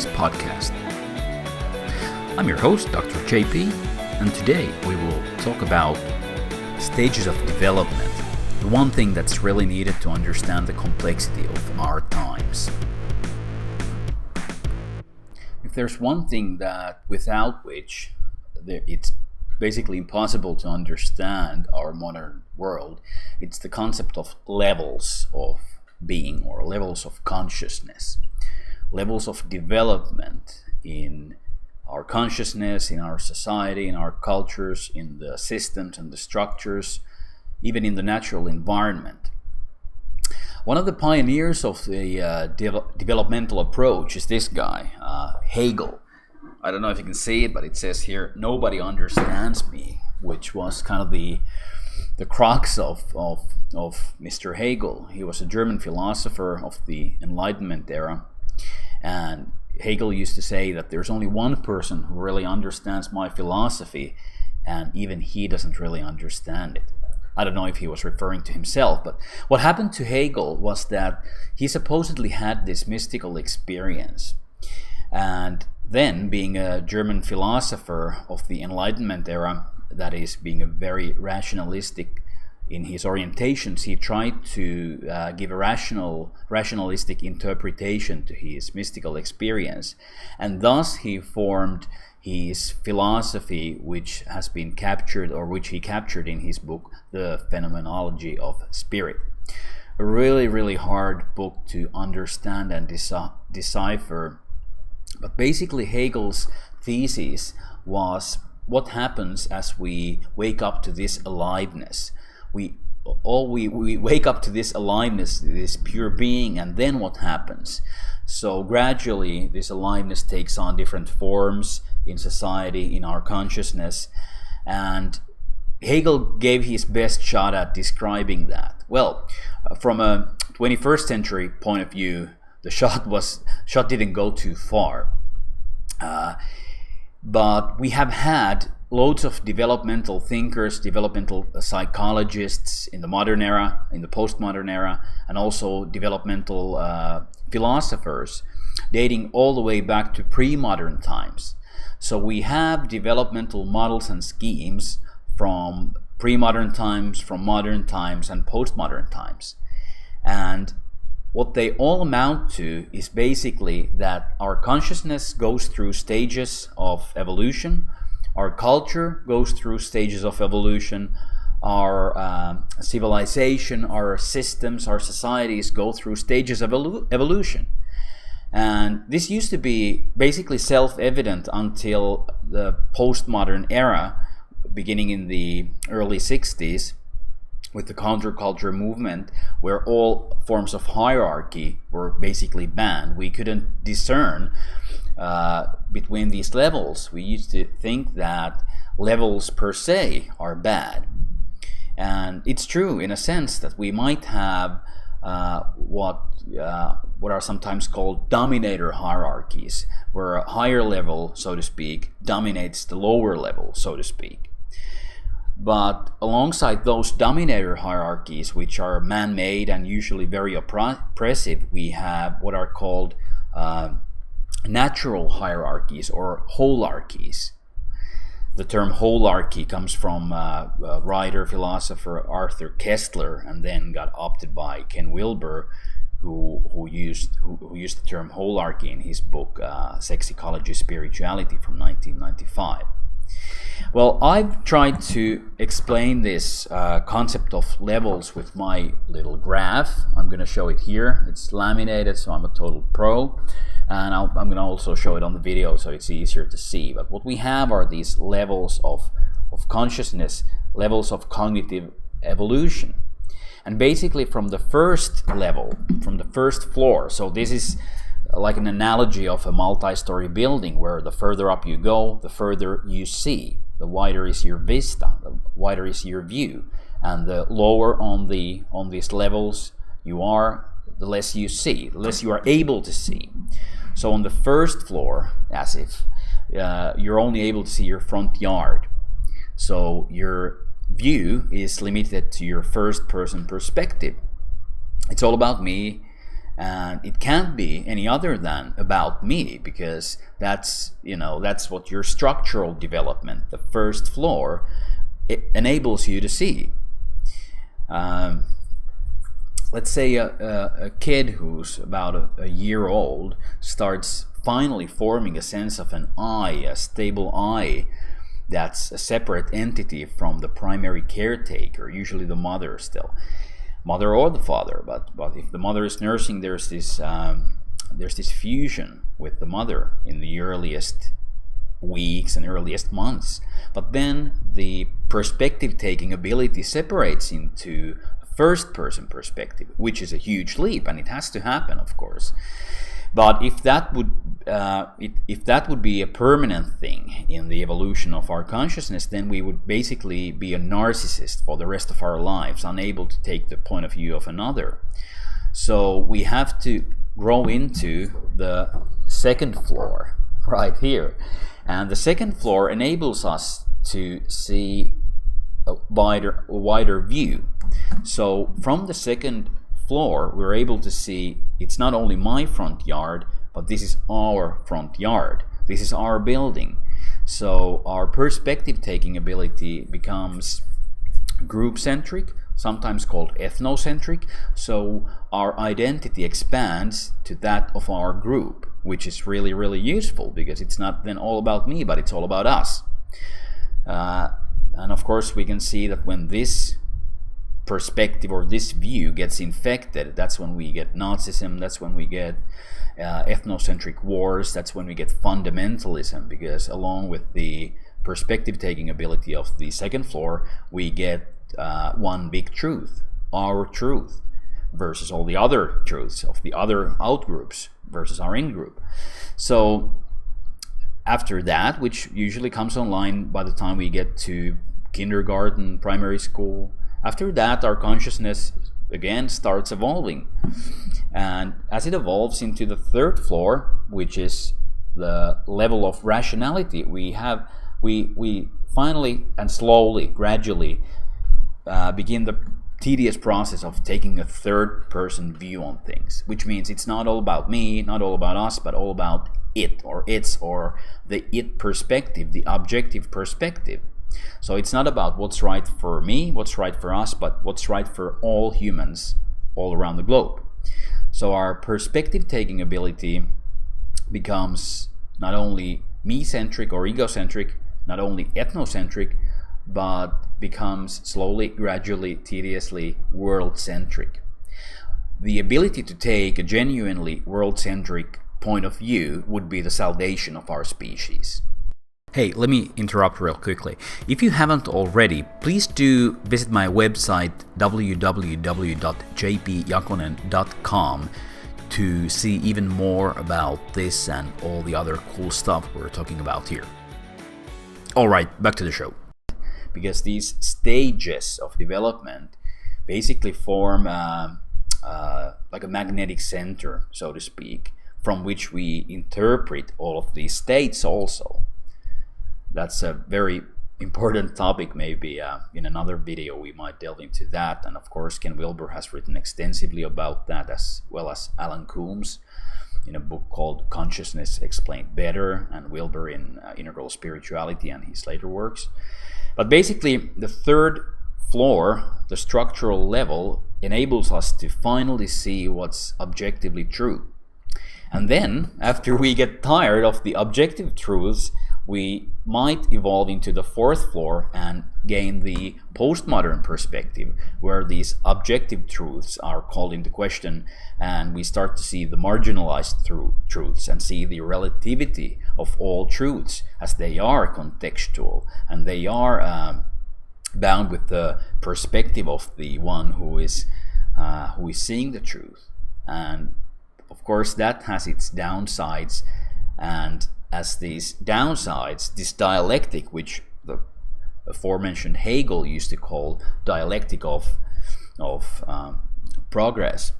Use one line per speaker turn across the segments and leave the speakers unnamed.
Devolving's podcast. I'm your host, Dr. JP, and today we will talk about stages of development, the one thing that's really needed to understand the complexity of our times. If there's one thing that without which it's basically impossible to understand our modern world, it's the concept of levels of being or levels of consciousness, levels of development in our consciousness, in our society, in our cultures, in the systems and the structures, even in the natural environment. One of the pioneers of the developmental approach is this guy, Hegel. I don't know if you can see it, but it says here, "Nobody understands me," which was kind of the crux of Mr. Hegel. He was a German philosopher of the Enlightenment era, and Hegel used to say that there's only one person who really understands my philosophy, and even he doesn't really understand it. I don't know if he was referring to himself, but what happened to Hegel was that he supposedly had this mystical experience. And then, being a German philosopher of the Enlightenment era, that is, being a very rationalistic in his orientations, he tried to give a rationalistic interpretation to his mystical experience. And thus he formed his philosophy, which has been captured, or which he captured in his book, The Phenomenology of Spirit. A really, really hard book to understand and decipher. But basically Hegel's thesis was what happens as we wake up to this aliveness. We wake up to this aliveness, this pure being, and then what happens? So gradually this aliveness takes on different forms in society, in our consciousness, and Hegel gave his best shot at describing that. Well, from a 21st century point of view, the shot didn't go too far. But we have had loads of developmental thinkers, developmental psychologists in the modern era, in the postmodern era, and also developmental philosophers dating all the way back to pre-modern times. So we have developmental models and schemes from pre-modern times, from modern times, and postmodern times. And what they all amount to is basically that our consciousness goes through stages of evolution, our culture goes through stages of evolution, our civilization, our systems, our societies go through stages of evolution. And this used to be basically self-evident until the postmodern era, beginning in the early 60s, with the counterculture movement, where all forms of hierarchy were basically banned. We couldn't discern between these levels. We used to think that levels per se are bad. And it's true in a sense that we might have what are sometimes called dominator hierarchies, where a higher level, so to speak, dominates the lower level, so to speak. But alongside those dominator hierarchies, which are man-made and usually very oppressive, we have what are called natural hierarchies or holarchies. The term holarchy comes from writer, philosopher Arthur Koestler, and then got opted by Ken Wilber, who used the term holarchy in his book Sex, Ecology, Spirituality from 1995. Well, I've tried to explain this concept of levels with my little graph. I'm going to show it here. It's laminated, so I'm a total pro. And I'm going to also show it on the video so it's easier to see. But what we have are these levels of consciousness, levels of cognitive evolution. And basically from the first level, from the first floor, so this is like an analogy of a multi-story building where the further up you go, the further you see. The wider is your vista, the wider is your view. And the lower on these levels you are, the less you see, the less you are able to see. So on the first floor, as if you're only able to see your front yard. So your view is limited to your first person perspective. It's all about me And it can't be any other than about me, because that's what your structural development, the first floor, it enables you to see. Let's say a kid who's about a year old starts finally forming a sense of an I, a stable I, that's a separate entity from the primary caretaker, usually the mother still. Mother or the father, but if the mother is nursing, there's this fusion with the mother in the earliest weeks and earliest months. But then the perspective taking ability separates into a first person perspective, which is a huge leap, and it has to happen, of course. But if that would be a permanent thing in the evolution of our consciousness, then we would basically be a narcissist for the rest of our lives, unable to take the point of view of another. So we have to grow into the second floor right here. And the second floor enables us to see a wider view. So from the second floor, we're able to see it's not only my front yard, but this is our front yard. This is our building. So our perspective taking ability becomes group centric, sometimes called ethnocentric. So our identity expands to that of our group, which is really, really useful, because it's not then all about me, but it's all about us. And of course, we can see that when this perspective or this view gets infected, that's when we get Nazism, that's when we get ethnocentric wars, that's when we get fundamentalism, because along with the perspective taking ability of the second floor, we get one big truth, our truth, versus all the other truths of the other outgroups versus our in-group. So after that, which usually comes online by the time we get to kindergarten, primary school, after that our consciousness again starts evolving. And as it evolves into the third floor, which is the level of rationality, we finally and slowly, gradually begin the tedious process of taking a third person view on things, which means it's not all about me, not all about us, but all about it or its, or the it perspective, the objective perspective. So it's not about what's right for me, what's right for us, but what's right for all humans all around the globe. So our perspective taking ability becomes not only me-centric or egocentric, not only ethnocentric, but becomes slowly, gradually, tediously world-centric. The ability to take a genuinely world-centric point of view would be the salvation of our species. Hey, let me interrupt real quickly. If you haven't already, please do visit my website www.jpjakonen.com to see even more about this and all the other cool stuff we're talking about here. Alright, back to the show. Because these stages of development basically form like a magnetic center, so to speak, from which we interpret all of these states also. That's a very important topic. Maybe in another video we might delve into that. And of course, Ken Wilber has written extensively about that, as well as Alan Coombs in a book called Consciousness Explained Better, and Wilber in Integral Spirituality and his later works. But basically, the third floor, the structural level, enables us to finally see what's objectively true. And then, after we get tired of the objective truths, we might evolve into the fourth floor and gain the postmodern perspective, where these objective truths are called into question, and we start to see the marginalized truths and see the relativity of all truths, as they are contextual and they are bound with the perspective of the one who is seeing the truth. And of course, that has its downsides, and as these downsides, this dialectic, which the aforementioned Hegel used to call dialectic of progress,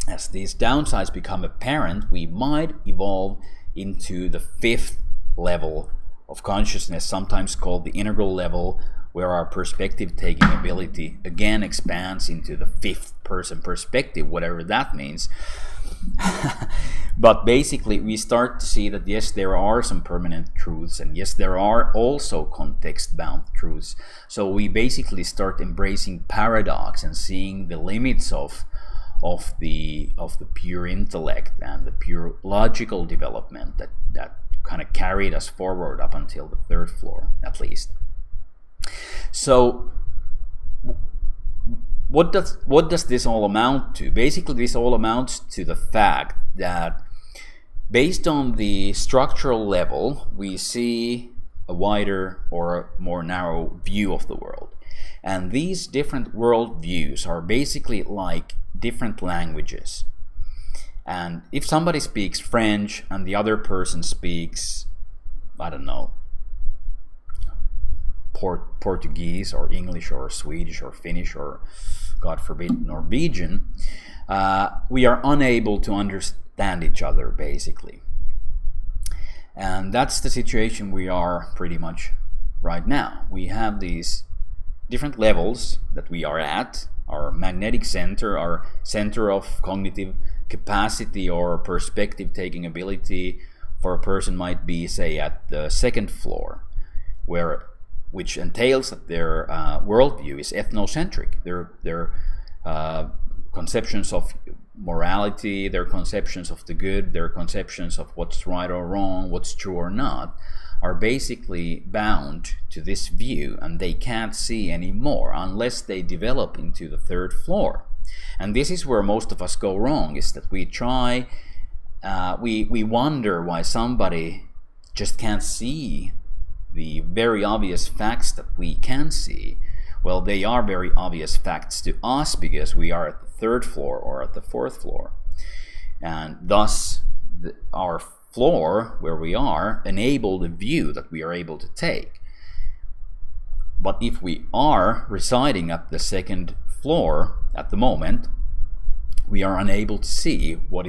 as these downsides become apparent, we might evolve into the fifth level of consciousness, sometimes called the integral level, where our perspective taking ability again expands into the fifth person perspective, whatever that means. But basically we start to see that yes, there are some permanent truths, and yes, there are also context-bound truths. So we basically start embracing paradox and seeing the limits of the pure intellect and the pure logical development that kind of carried us forward up until the third floor, at least. So what does this all amount to? Basically, this all amounts to the fact that based on the structural level, we see a wider or a more narrow view of the world. And these different world views are basically like different languages. And if somebody speaks French and the other person speaks, I don't know, Portuguese or English or Swedish or Finnish or, God forbid, Norwegian, we are unable to understand each other, basically. And that's the situation we are pretty much right now. We have these different levels that we are at. Our magnetic center, our center of cognitive capacity or perspective taking ability for a person might be, say, at the second floor, which entails that their worldview is ethnocentric. Their conceptions of morality, their conceptions of the good, their conceptions of what's right or wrong, what's true or not, are basically bound to this view, and they can't see any more unless they develop into the third floor. And this is where most of us go wrong, is that we try, we wonder why somebody just can't see the very obvious facts that we can see. Well, they are very obvious facts to us because we are at the third floor or at the fourth floor. And thus, our floor, where we are, enable the view that we are able to take. But if we are residing at the second floor at the moment, we are unable to see what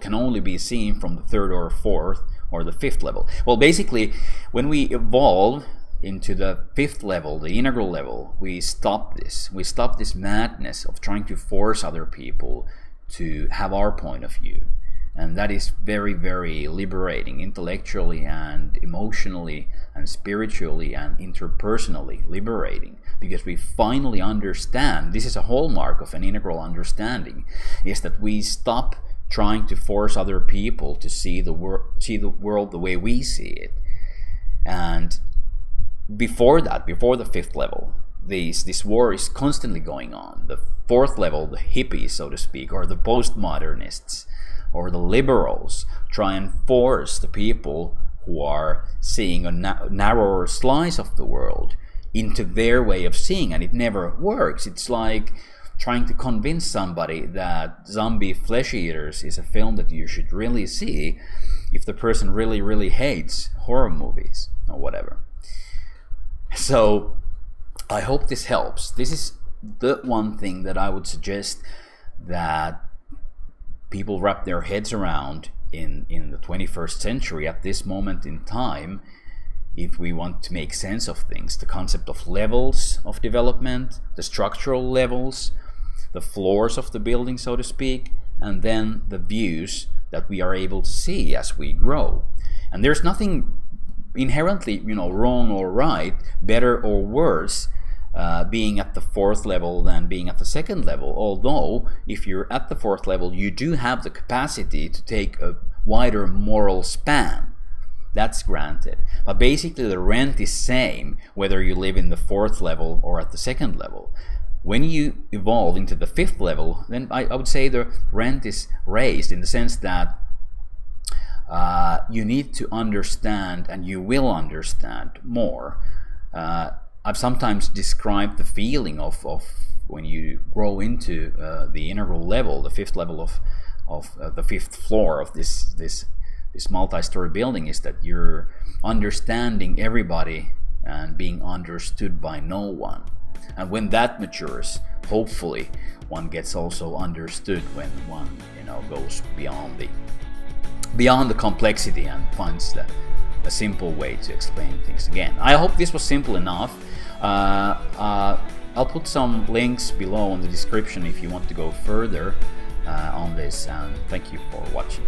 can only be seen from the third or fourth or the fifth level. Well, basically, when we evolve into the fifth level, the integral level, we stop this. We stop this madness of trying to force other people to have our point of view. And that is very, very liberating, intellectually and emotionally and spiritually and interpersonally liberating, because we finally understand, this is a hallmark of an integral understanding, is that we stop trying to force other people to see the world the way we see it. And before that, before the fifth level, this war is constantly going on. The fourth level, the hippies, so to speak, or the postmodernists, or the liberals, try and force the people who are seeing a narrower slice of the world into their way of seeing, and it never works. It's like trying to convince somebody that Zombie Flesh Eaters is a film that you should really see if the person really, really hates horror movies or whatever. So I hope this helps. This is the one thing that I would suggest that people wrap their heads around in the 21st century at this moment in time, if we want to make sense of things. The concept of levels of development, the structural levels, the floors of the building, so to speak, and then the views that we are able to see as we grow. And there's nothing inherently, wrong or right, better or worse, being at the fourth level than being at the second level. Although, if you're at the fourth level, you do have the capacity to take a wider moral span. That's granted. But basically, the rent is same whether you live in the fourth level or at the second level. When you evolve into the fifth level, then I would say the rent is raised in the sense that you need to understand, and you will understand more. I've sometimes described the feeling of when you grow into the integral level, the fifth level of the fifth floor of this multi-story building, is that you're understanding everybody and being understood by no one. And when that matures, hopefully one gets also understood when one goes beyond the complexity and finds a simple way to explain things again. I hope this was simple enough. I'll put some links below in the description if you want to go further on this, and thank you for watching.